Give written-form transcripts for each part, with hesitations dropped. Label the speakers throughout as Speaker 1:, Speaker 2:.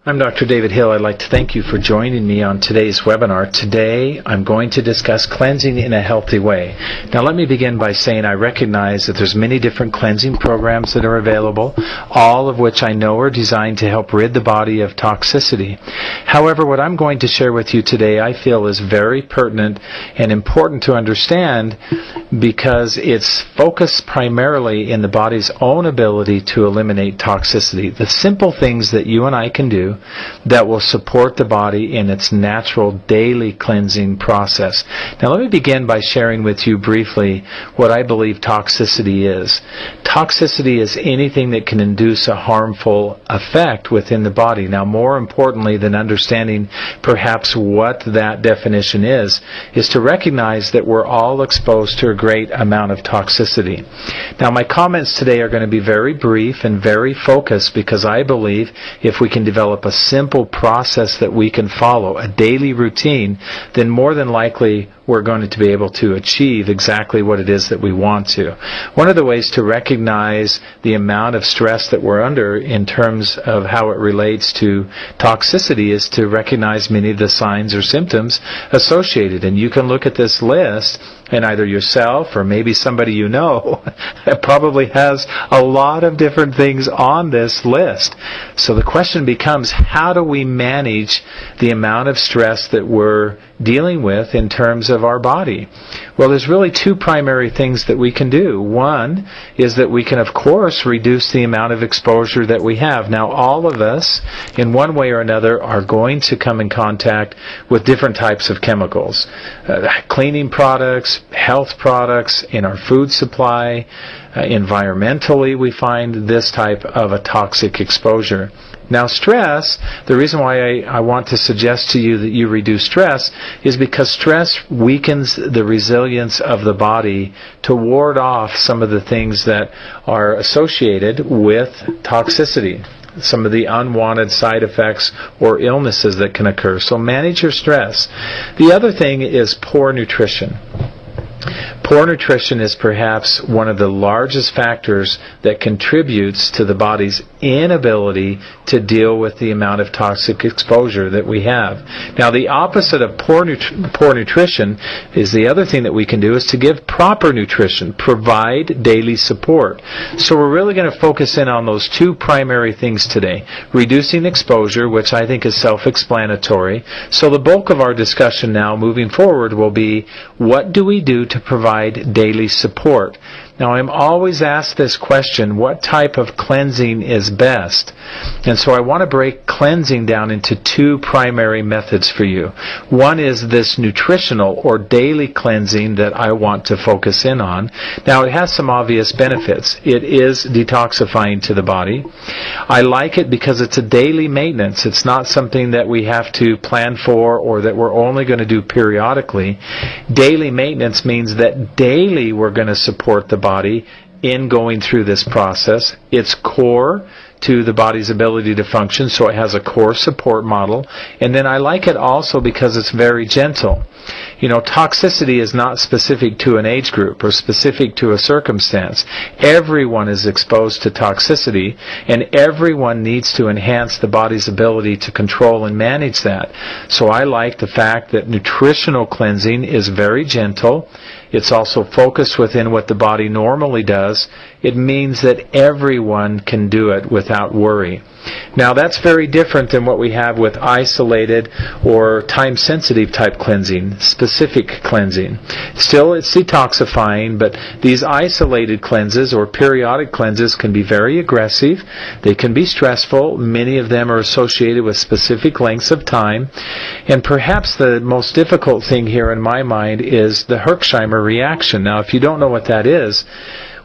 Speaker 1: I'm Dr. David Hill. I'd like to thank you for joining me on today's webinar. Today, I'm going to discuss cleansing in a healthy way. Now, let me begin by saying I recognize that there's many different cleansing programs that are available, all of which I know are designed to help rid the body of toxicity. However, what I'm going to share with you today, I feel is very pertinent and important to understand because it's focused primarily in the body's own ability to eliminate toxicity. The simple things that you and I can do that will support the body in its natural daily cleansing process. Now let me begin by sharing with you briefly what I believe toxicity is. Toxicity is anything that can induce a harmful effect within the body. Now, more importantly than understanding perhaps what that definition is to recognize that we're all exposed to a great amount of toxicity. Now, my comments today are going to be very brief and very focused because I believe if we can develop a simple process that we can follow, a daily routine, then more than likely we're going to be able to achieve exactly what it is that we want to. One of the ways to recognize the amount of stress that we're under in terms of how it relates to toxicity is to recognize many of the signs or symptoms associated. And you can look at this list and either yourself or maybe somebody you know probably has a lot of different things on this list. So the question becomes, how do we manage the amount of stress that we're dealing with in terms of our body? Well, there's really two primary things that we can do. One is that we can, of course, reduce the amount of exposure that we have. Now, all of us, in one way or another, are going to come in contact with different types of chemicals. Cleaning products, health products, in our food supply, environmentally, we find this type of a toxic exposure. Now, stress, the reason why I want to suggest to you that you reduce stress is because stress weakens the resilience of the body to ward off some of the things that are associated with toxicity, some of the unwanted side effects or illnesses that can occur. So manage your stress. The other thing is poor nutrition. Poor nutrition is perhaps one of the largest factors that contributes to the body's inability to deal with the amount of toxic exposure that we have. Now, the opposite of poor nutrition is the other thing that we can do is to give proper nutrition, provide daily support. So we're really going to focus in on those two primary things today. Reducing exposure, which I think is self-explanatory. So the bulk of our discussion now moving forward will be, what do we do to provide daily support? Now, I'm always asked this question, what type of cleansing is best? And so I want to break cleansing down into two primary methods for you. One is this nutritional or daily cleansing that I want to focus in on. Now, it has some obvious benefits. It is detoxifying to the body. I like it because it's a daily maintenance. It's not something that we have to plan for or that we're only going to do periodically. Daily maintenance means that daily we're going to support the body in going through this process. It's core to the body's ability to function, so it has a core support model. And then I like it also because it's very gentle. You know, toxicity is not specific to an age group or specific to a circumstance. Everyone is exposed to toxicity, and everyone needs to enhance the body's ability to control and manage that. So I like the fact that nutritional cleansing is very gentle. It's also focused within what the body normally does. It means that everyone can do it without worry. Now, that's very different than what we have with isolated or time-sensitive type cleansing, specific cleansing. Still, it's detoxifying, but these isolated cleanses or periodic cleanses can be very aggressive. They can be stressful. Many of them are associated with specific lengths of time. And perhaps the most difficult thing here in my mind is the Herxheimer reaction. Now, if you don't know what that is,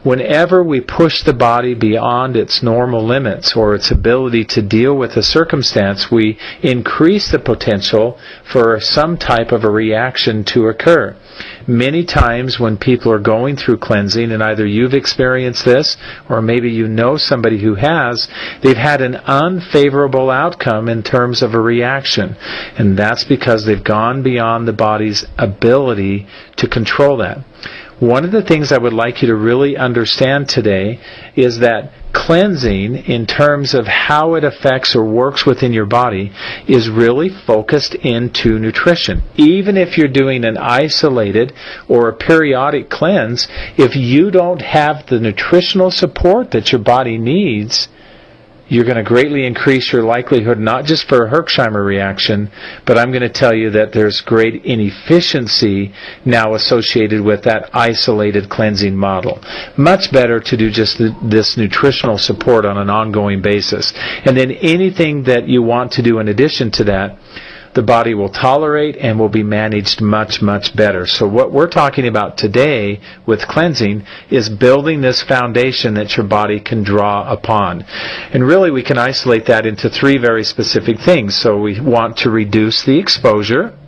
Speaker 1: whenever we push the body beyond its normal limits or its ability to deal with a circumstance, we increase the potential for some type of a reaction to occur. Many times when people are going through cleansing, and either you've experienced this or maybe you know somebody who has, they've had an unfavorable outcome in terms of a reaction. And that's because they've gone beyond the body's ability to control that. One of the things I would like you to really understand today is that cleansing, in terms of how it affects or works within your body, is really focused into nutrition. Even if you're doing an isolated or a periodic cleanse, if you don't have the nutritional support that your body needs, you're going to greatly increase your likelihood, not just for a Herxheimer reaction, but I'm going to tell you that there's great inefficiency now associated with that isolated cleansing model. Much better to do just this nutritional support on an ongoing basis. And then anything that you want to do in addition to that, the body will tolerate and will be managed much, much better. So what we're talking about today with cleansing is building this foundation that your body can draw upon. And really we can isolate that into three very specific things. So we want to reduce the exposure.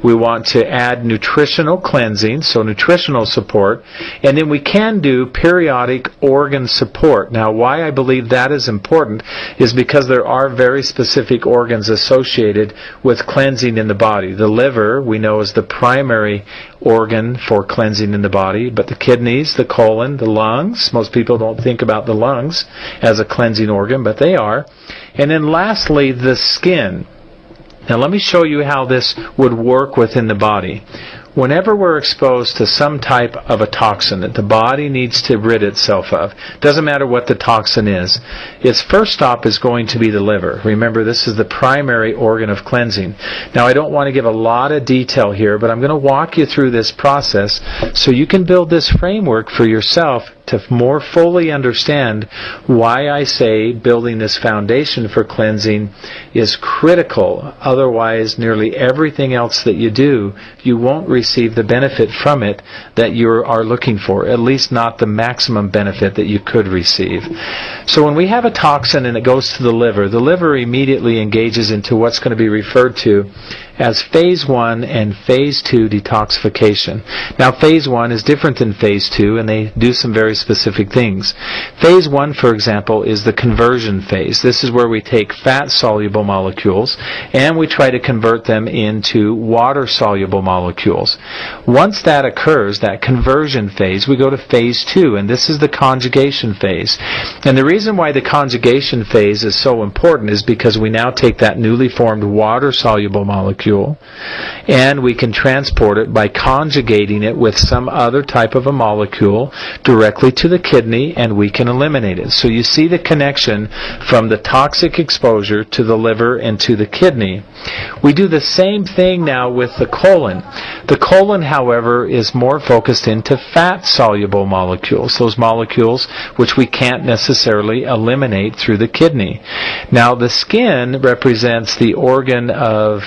Speaker 1: We want to add nutritional cleansing, so nutritional support, and then we can do periodic organ support. Now, why I believe that is important is because there are very specific organs associated with cleansing in the body. The liver, we know, is the primary organ for cleansing in the body, but the kidneys, the colon, the lungs, most people don't think about the lungs as a cleansing organ, but they are. And then lastly, the skin. Now let me show you how this would work within the body. Whenever we're exposed to some type of a toxin that the body needs to rid itself of, doesn't matter what the toxin is, its first stop is going to be the liver. Remember, this is the primary organ of cleansing. Now, I don't want to give a lot of detail here, but I'm going to walk you through this process so you can build this framework for yourself to more fully understand why I say building this foundation for cleansing is critical. Otherwise, nearly everything else that you do, you won't receive the benefit from it that you are looking for, at least not the maximum benefit that you could receive. So when we have a toxin and it goes to the liver immediately engages into what's going to be referred to as phase 1 and phase 2 detoxification. Now, phase 1 is different than phase 2, and they do some very specific things. Phase 1, for example, is the conversion phase. This is where we take fat-soluble molecules and we try to convert them into water-soluble molecules. Once that occurs, that conversion phase, we go to phase 2, and this is the conjugation phase. And the reason why the conjugation phase is so important is because we now take that newly formed water-soluble molecule and we can transport it by conjugating it with some other type of a molecule directly to the kidney, and we can eliminate it. So you see the connection from the toxic exposure to the liver and to the kidney. We do the same thing now with the colon. The colon, however, is more focused into fat-soluble molecules, those molecules which we can't necessarily eliminate through the kidney. Now, the skin represents the organ of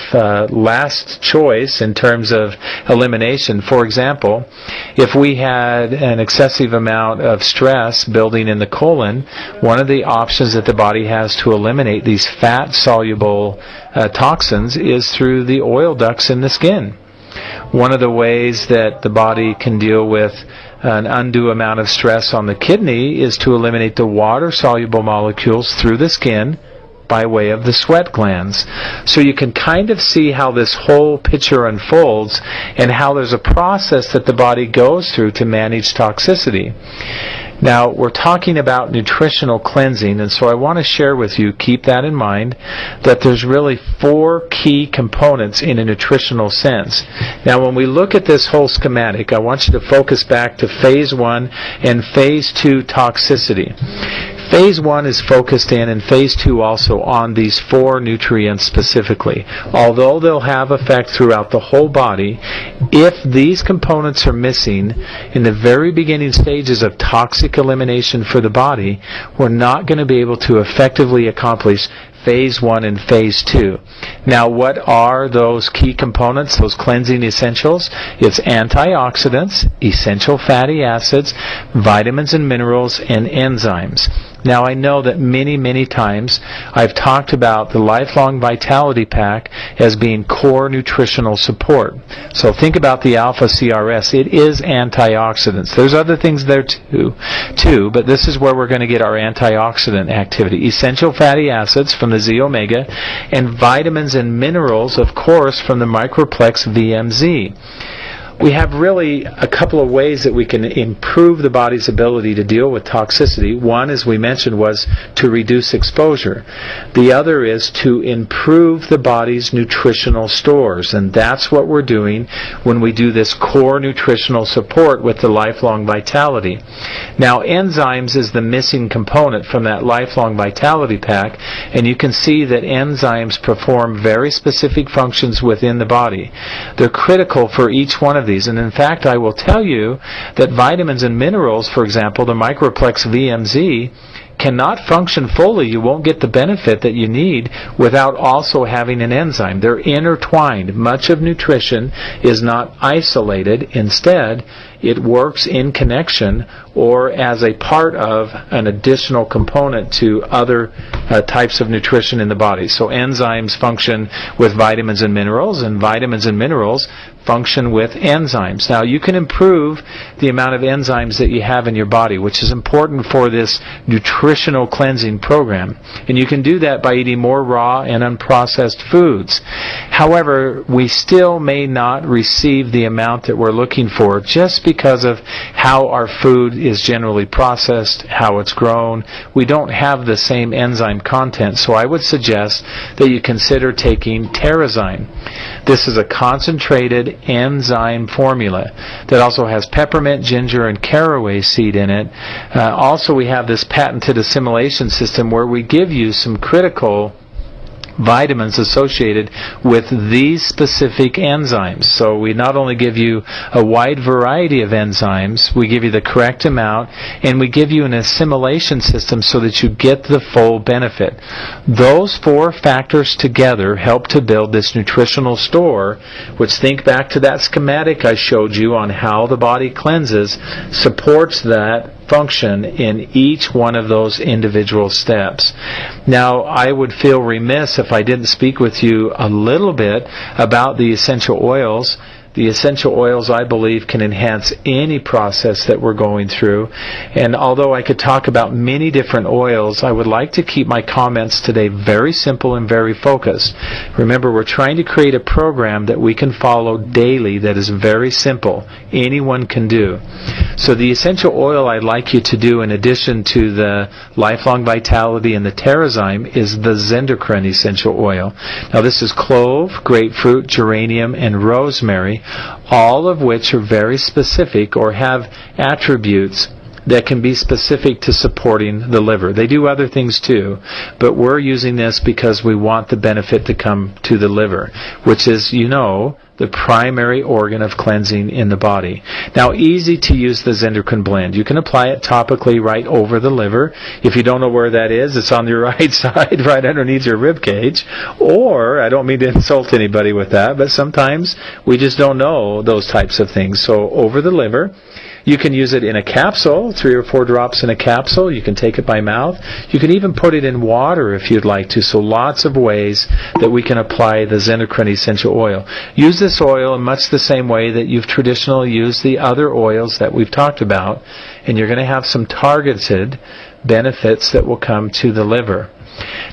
Speaker 1: last choice in terms of elimination. For example, if we had an excessive amount of stress building in the colon, one of the options that the body has to eliminate these fat-soluble toxins is through the oil ducts in the skin. One of the ways that the body can deal with an undue amount of stress on the kidney is to eliminate the water-soluble molecules through the skin by way of the sweat glands. So you can kind of see how this whole picture unfolds and how there's a process that the body goes through to manage toxicity. Now, we're talking about nutritional cleansing, and so I want to share with you, keep that in mind, that there's really 4 key components in a nutritional sense. Now, when we look at this whole schematic, I want you to focus back to phase 1 and phase 2 toxicity. Phase 1 is focused in, and phase 2 also, on these 4 nutrients specifically. Although they'll have effect throughout the whole body, if these components are missing in the very beginning stages of toxic elimination for the body, we're not going to be able to effectively accomplish phase 1 and phase 2. Now, what are those key components, those cleansing essentials? It's antioxidants, essential fatty acids, vitamins and minerals, and enzymes. Now, I know that many times I've talked about the Lifelong Vitality Pack as being core nutritional support. So think about the Alpha CRS. It is antioxidants. There's other things there too, but this is where we're going to get our antioxidant activity. Essential fatty acids from the Z omega, and vitamins and minerals, of course, from the Microplex VMZ. we have really a couple of ways that we can improve the body's ability to deal with toxicity. One, as we mentioned, was to reduce exposure. The other is to improve the body's nutritional stores, and that's what we're doing when we do this core nutritional support with the Lifelong Vitality. Now, enzymes is the missing component from that Lifelong Vitality pack, and you can see that enzymes perform very specific functions within the body. They're critical for each one of these, and in fact, I will tell you that vitamins and minerals, for example, the Microplex VMZ, cannot function fully. You won't get the benefit that you need without also having an enzyme. They're intertwined. Much of nutrition is not isolated. Instead, it works in connection or as a part of an additional component to other types of nutrition in the body. So enzymes function with vitamins and minerals function with enzymes. Now, you can improve the amount of enzymes that you have in your body, which is important for this nutritional cleansing program. And you can do that by eating more raw and unprocessed foods. However, we still may not receive the amount that we're looking for just because of how our food is generally processed, how it's grown. We don't have the same enzyme content, so I would suggest that you consider taking Terrazyme. This is a concentrated enzyme formula that also has peppermint, ginger, and caraway seed in it. Also, we have this patented assimilation system where we give you some critical vitamins associated with these specific enzymes. So we not only give you a wide variety of enzymes, we give you the correct amount, and we give you an assimilation system so that you get the full benefit. Those four factors together help to build this nutritional store, which, think back to that schematic I showed you on how the body cleanses, supports that function in each one of those individual steps. Now, I would feel remiss if I didn't speak with you a little bit about the essential oils. The essential oils, I believe, can enhance any process that we're going through. And although I could talk about many different oils, I would like to keep my comments today very simple and very focused. Remember, we're trying to create a program that we can follow daily that is very simple. Anyone can do. So the essential oil I'd like you to do, in addition to the Lifelong Vitality and the Terrazyme, is the Zendocrine Essential Oil. Now, this is clove, grapefruit, geranium, and rosemary, all of which are very specific or have attributes that can be specific to supporting the liver. They do other things too, but we're using this because we want the benefit to come to the liver, which is, the primary organ of cleansing in the body. Now, easy to use the Zendocrine blend. You can apply it topically right over the liver. If you don't know where that is, it's on your right side, right underneath your rib cage. Or, I don't mean to insult anybody with that, but sometimes we just don't know those types of things. So, over the liver. You can use it in a capsule, 3 or 4 drops in a capsule. You can take it by mouth. You can even put it in water if you'd like to. So lots of ways that we can apply the Zendocrine Essential Oil. Use this oil in much the same way that you've traditionally used the other oils that we've talked about, and you're going to have some targeted benefits that will come to the liver.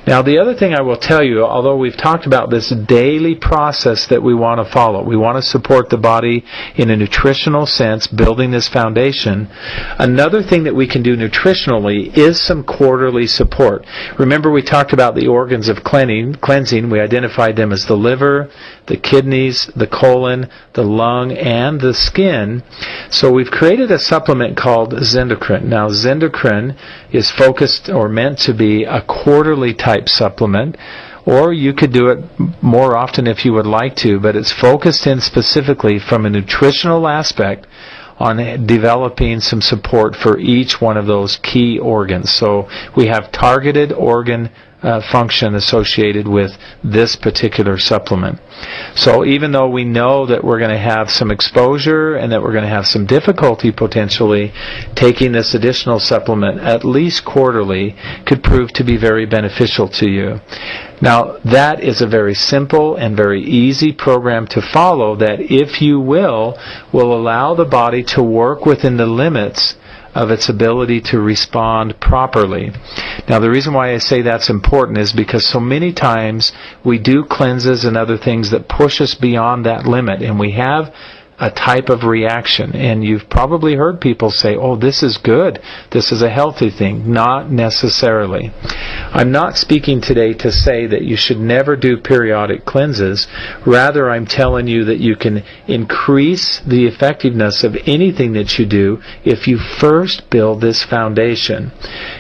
Speaker 1: Now, the other thing I will tell you, although we've talked about this daily process that we want to follow, we want to support the body in a nutritional sense, building this foundation. Another thing that we can do nutritionally is some quarterly support. Remember, we talked about the organs of cleansing. We identified them as the liver, the kidneys, the colon, the lung, and the skin. So we've created a supplement called Zendocrine. Now, Zendocrine is focused or meant to be a quarterly type supplement, or you could do it more often if you would like to, but it's focused in specifically from a nutritional aspect on developing some support for each one of those key organs. So we have targeted organ function associated with this particular supplement. So even though we know that we're going to have some exposure and that we're going to have some difficulty potentially, taking this additional supplement at least quarterly could prove to be very beneficial to you. Now, that is a very simple and very easy program to follow that, if you will allow the body to work within the limits of its ability to respond properly. Now, the reason why I say that's important is because so many times we do cleanses and other things that push us beyond that limit, and we have a type of reaction. And you've probably heard people say, oh, this is good, this is a healthy thing. Not necessarily. I'm not speaking today to say that you should never do periodic cleanses. Rather, I'm telling you that you can increase the effectiveness of anything that you do if you first build this foundation.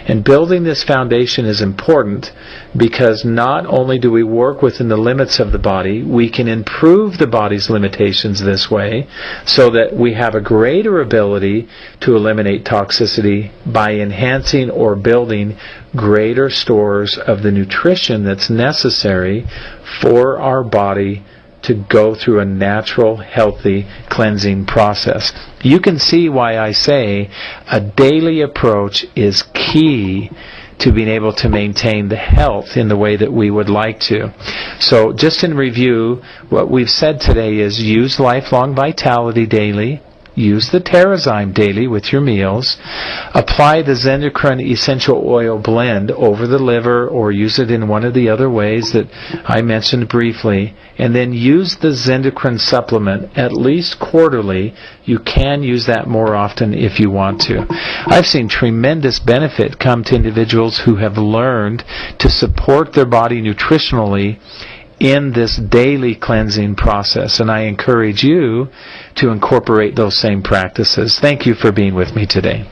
Speaker 1: And building this foundation is important because not only do we work within the limits of the body, we can improve the body's limitations this way so that we have a greater ability to eliminate toxicity by enhancing or building greater stores of the nutrition that's necessary for our body to go through a natural, healthy cleansing process. You can see why I say a daily approach is key to being able to maintain the health in the way that we would like to. So just in review, what we've said today is use Lifelong Vitality daily. Use the Terrazyme daily with your meals. Apply the Zendocrine Essential Oil blend over the liver or use it in one of the other ways that I mentioned briefly. And then use the Zendocrine supplement at least quarterly. You can use that more often if you want to. I've seen tremendous benefit come to individuals who have learned to support their body nutritionally in this daily cleansing process, and I encourage you to incorporate those same practices. Thank you for being with me today.